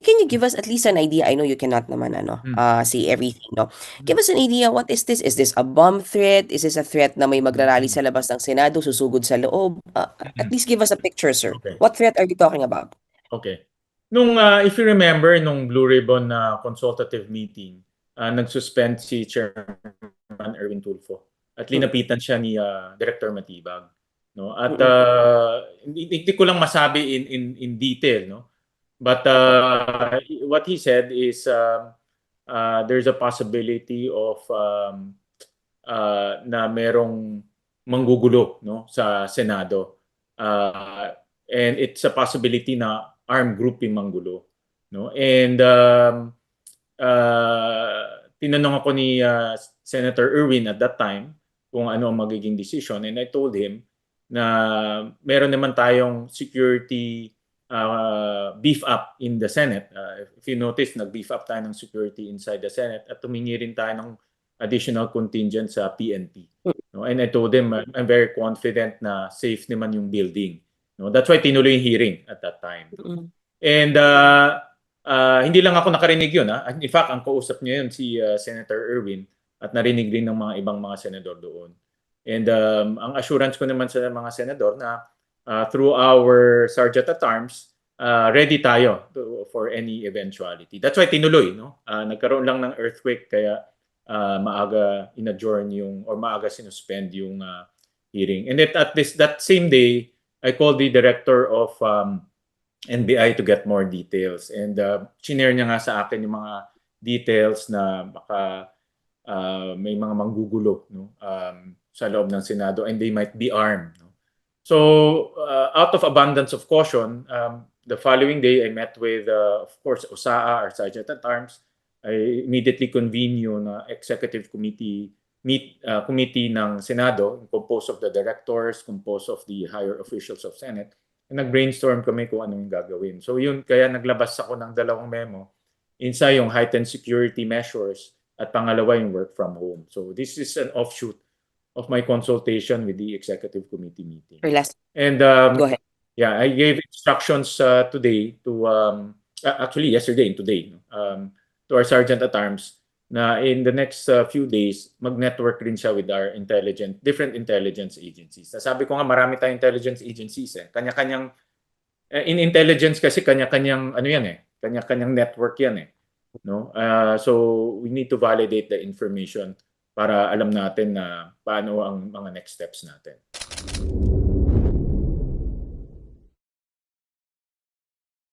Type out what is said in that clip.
can you give us at least an idea? I know you cannot naman Mm. say everything, no? Give us an idea, what is this? Is this a bomb threat? Is this a threat na may magrarally Mm. sa labas ng Senado, susugod sa loob? At Mm. least give us a picture, sir. Okay. What threat are we talking about? Okay. If you remember, nung Blue Ribbon na consultative meeting, nag-suspend si Chairman Erwin Tulfo at Mm. linapitan siya ni Director Matibag. No? At Mm-mm. hindi ko lang masabi in detail, no? But what he said is there's a possibility of na merong manggugulo, no, sa Senado. And it's a possibility na armed group yung manggulo, no. And tinanong ako ni Senator Erwin at that time kung ano ang magiging decision, and I told him na meron naman tayong security beef up in the Senate. If you notice, nag-beef up tayo ng security inside the Senate at tumingi rin tayo ng additional contingent sa PNP. No? And I told him, I'm very confident na safe naman yung building. No? That's why tinuloy yung hearing at that time. Mm-mm. And hindi lang ako nakarinig yun. Ha? In fact, ang kausap niya yun si Senator Erwin at narinig din ng mga ibang mga senador doon. And ang assurance ko naman sa mga senador na through our Sergeant at Arms, ready tayo for any eventuality. That's why tinuloy. No? Nagkaroon lang ng earthquake kaya maaga in-adjourn yung or maaga sinuspend yung hearing. And that same day, I called the director of NBI to get more details. And shinare niya nga sa akin yung mga details na baka may mga manggugulo, no, sa loob ng Senado, and they might be armed. No? So out of abundance of caution, the following day I met with, of course, OSAA, our Sergeant at Arms. I immediately convene yung executive committee ng Senado, composed of the directors, composed of the higher officials of Senate. Nag-brainstorm kami kung anong gagawin. So yun, kaya naglabas ako ng dalawang memo. Isa yung heightened security measures at pangalawa yung work from home. So this is an offshoot of my consultation with the executive committee meeting. Or last, And go ahead. yeah, I gave instructions today to actually yesterday and today, to our Sergeant at Arms na in the next few days mag-network rin siya with our different intelligence agencies. Sabi ko nga marami tayong intelligence agencies eh. Kanya-kanyang in intelligence kasi kanya-kanyang ano yan eh, kanya-kanyang network yan eh, no? So we need to validate the information para alam natin na paano ang mga next steps natin.